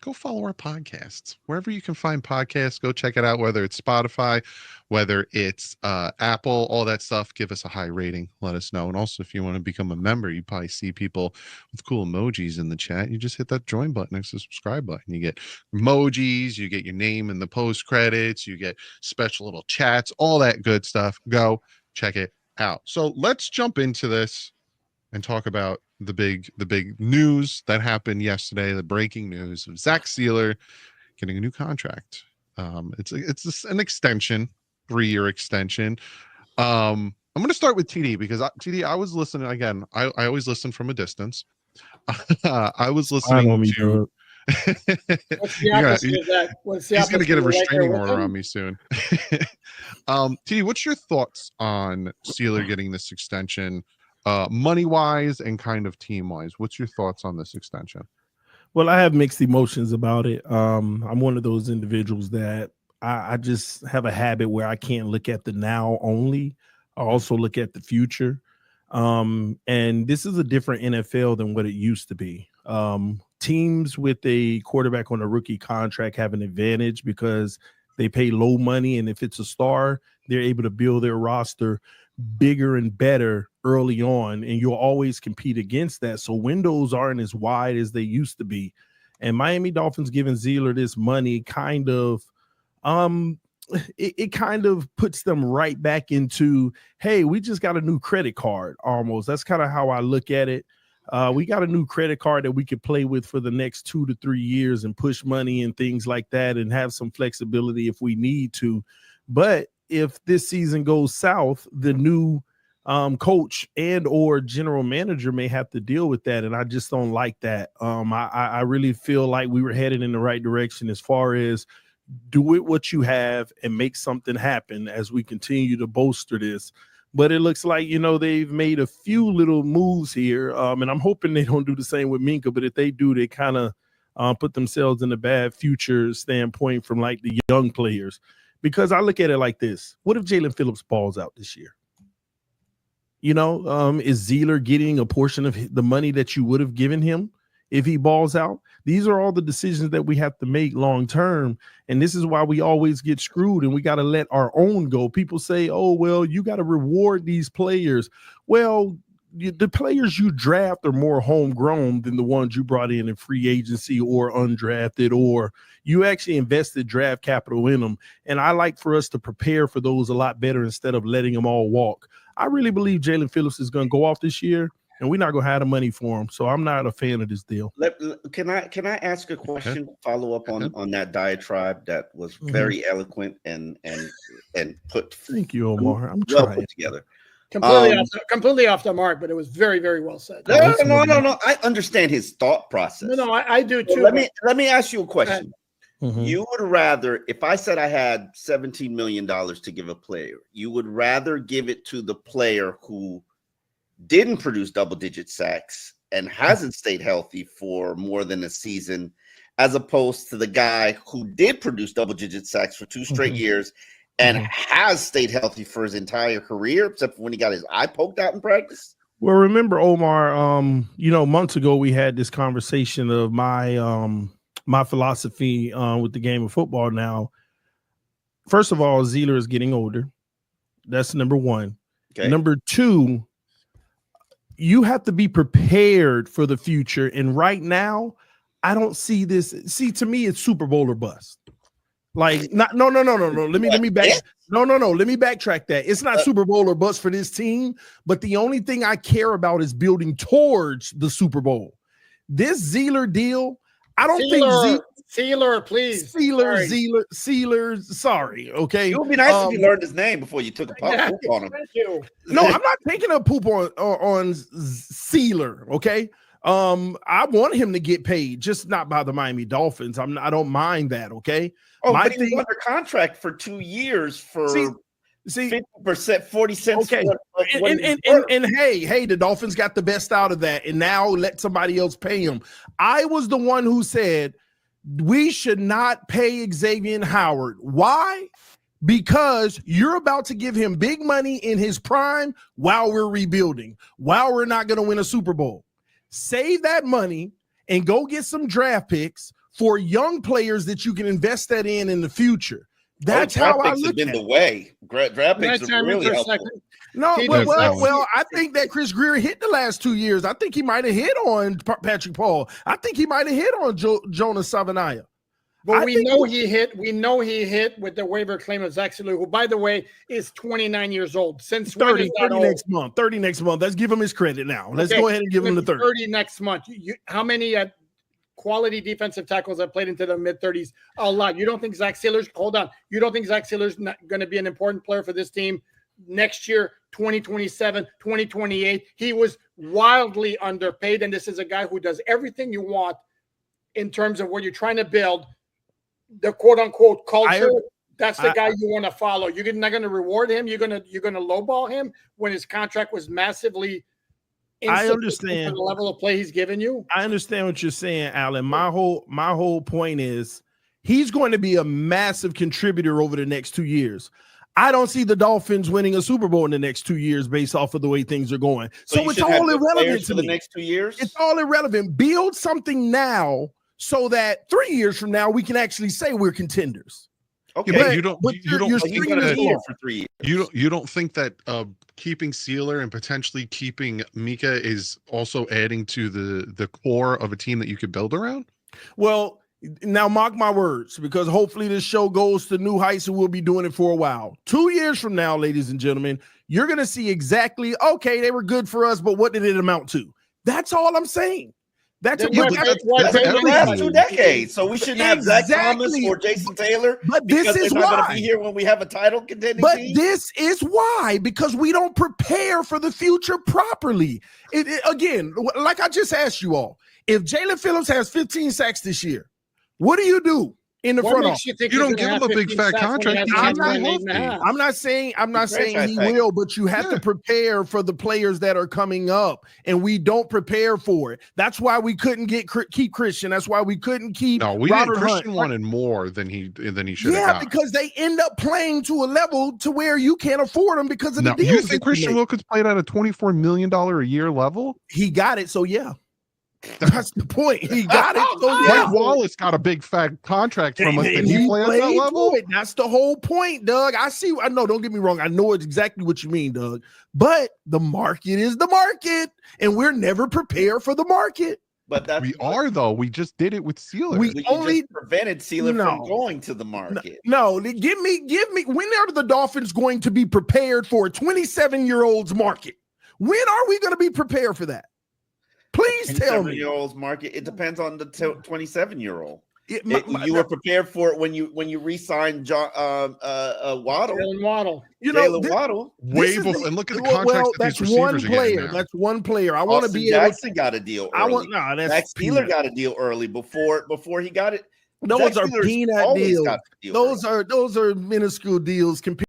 go follow our podcasts wherever you can find podcasts. Go check it out, whether it's Spotify, whether it's Apple, all that stuff. Give us a high rating. Let us know. And also, if you want to become a member, you probably see people with cool emojis in the chat. You just hit that join button next to the subscribe button. You get emojis, you get your name in the post credits, you get special little chats, all that good stuff. Go check it out. So let's jump into this and talk about the big news that happened yesterday, the breaking news of Zack Sieler getting a new contract. It's an extension, 3-year extension. I'm going to start with TD because TD, I was listening again. I always listen from a distance. I was listening to. What's the opposite of that? He's going to get a restraining order on me soon. TD, what's your thoughts on Sieler getting this extension? Money wise and kind of team wise, what's your thoughts on this extension? Well, I have mixed emotions about it. I'm one of those individuals that I just have a habit where I can't look at the now only. I also look at the future. And this is a different NFL than what it used to be. Teams with a quarterback on a rookie contract have an advantage because they pay low money. And if it's a star, they're able to build their roster bigger and better early on, and you'll always compete against that. So windows aren't as wide as they used to be. And Miami Dolphins giving Sieler this money kind of it kind of puts them right back into, hey, we just got a new credit card almost. That's kind of how I look at it. We got a new credit card that we could play with for the next 2 to 3 years and push money and things like that and have some flexibility if we need to. But if this season goes south, the new coach and or general manager may have to deal with that, and I just don't like that. I really feel like we were headed in the right direction as far as do it what you have and make something happen as we continue to bolster this. But it looks like, they've made a few little moves here, and I'm hoping they don't do the same with Minka, but if they do, they kind of put themselves in a bad future standpoint from like the young players. Because I look at it like this. What if Jalen Phillips balls out this year? Is Sieler getting a portion of the money that you would have given him if he balls out? These are all the decisions that we have to make long term. And this is why we always get screwed and we got to let our own go. People say, oh, well, you got to reward these players. Well, the players you draft are more homegrown than the ones you brought in free agency or undrafted, or you actually invested draft capital in them. And I like for us to prepare for those a lot better instead of letting them all walk. I really believe Jalen Phillips is going to go off this year, and we're not going to have the money for him. So I'm not a fan of this deal. Can I ask a question? Follow up on that diatribe that was very eloquent and put. Thank you, Omar. I'm well trying put together. Completely off the mark, but it was very, very well said. No. I understand his thought process. No, I do too. Well, let me ask you a question. You would rather, if I said I had $17 million to give a player, you would rather give it to the player who didn't produce double-digit sacks and hasn't stayed healthy for more than a season, as opposed to the guy who did produce double-digit sacks for 2 straight years and has stayed healthy for his entire career, except for when he got his eye poked out in practice? Well, remember, Omar, months ago we had this conversation of my philosophy with the game of football now. First of all, Sieler is getting older. That's number one. Okay. Number two, you have to be prepared for the future. And right now, I don't see this. See, to me, it's Super Bowl or bust. Like, no. Let me backtrack that. It's not Super Bowl or bust for this team, but the only thing I care about is building towards the Super Bowl. This Sieler deal, I don't think Sieler, please. Sieler, sorry, okay. It would be nice if you learned his name before you took a poop on him. Thank you. No, I'm not taking a poop on Sieler, okay? I want him to get paid, just not by the Miami Dolphins. I don't mind that, okay? But he was under contract for 2 years for 50%, 40 cents. Okay, and hey, the Dolphins got the best out of that, and now let somebody else pay him. I was the one who said we should not pay Xavier Howard. Why? Because you're about to give him big money in his prime while we're rebuilding, while we're not going to win a Super Bowl. Save that money and go get some draft picks for young players that you can invest that in the future. That's how I look at it. The way draft picks are really helpful. No, well, I think that Chris Greer hit the last 2 years. I think he might have hit on Patrick Paul. I think he might have hit on Jonas Savaiinaea. But we know he hit with the waiver claim of Zack Sieler, who, by the way, is 29 years old. Since 30 next month. 30 next month. Let's give him his credit now. Let's go ahead and give him the 30. 30 next month. How many quality defensive tackles have played into the mid-30s? A lot. You don't think Zack Sieler's – hold on. You don't think Zack Sieler's not going to be an important player for this team next year, 2027, 2028? He was wildly underpaid, and this is a guy who does everything you want in terms of what you're trying to build, the quote-unquote culture. That's the guy you want to follow. You're not going to reward him. You're going to lowball him when his contract was massively – I understand the level of play he's given you. I understand what you're saying, Alan. My whole point is he's going to be a massive contributor over the next 2 years. I don't see the Dolphins winning a Super Bowl in the next 2 years based off of the way things are going. So it's all irrelevant to the next 2 years. It's all irrelevant. Build something now so that 3 years from now we can actually say we're contenders. Okay, but you don't think that keeping Sieler and potentially keeping Mika is also adding to the core of a team that you could build around? Well, now mark my words, because hopefully this show goes to new heights and we'll be doing it for a while. 2 years from now, ladies and gentlemen, you're going to see exactly, okay, they were good for us, but what did it amount to? That's all I'm saying. That's the last 2 decades. So we shouldn't have Zach Thomas or Jason Taylor. But this is why they're going to be here when we have a title contending But team. This is why, because we don't prepare for the future properly. Again, like I just asked you all, if Jalen Phillips has 15 sacks this year, what do you do in the front office? You don't give him a big fat contract. I'm not saying he will, but you have to prepare for the players that are coming up, and we don't prepare for it. That's why we couldn't keep Christian. That's why we couldn't keep. No, Christian wanted more than he should have. Yeah, because they end up playing to a level to where you can't afford them because of the deals. You think Christian Wilkins played at a $24 million a year level? He got it, so yeah. That's the point. He got it. So Mike Wallace got a big fat contract from us. Did he play at that level? That's the whole point, Doug. I know. Don't get me wrong. I know exactly what you mean, Doug. But the market is the market, and we're never prepared for the market. But we are, though. We just did it with Sieler. We only just prevented Sieler from going to the market. No, give me. When are the Dolphins going to be prepared for a 27-year-old's market? When are we going to be prepared for that? Please tell me. 27-year-old's market. It depends on the 27-year-old. You were prepared for it when you re-signed Waddle. Jalen Waddle. Waddle. And look at the contracts that these receivers are getting now. That's one player. I want to be Jackson got a deal early. Zach Sieler got a deal early before he got it. Those are peanut deals. Those are minuscule deals compared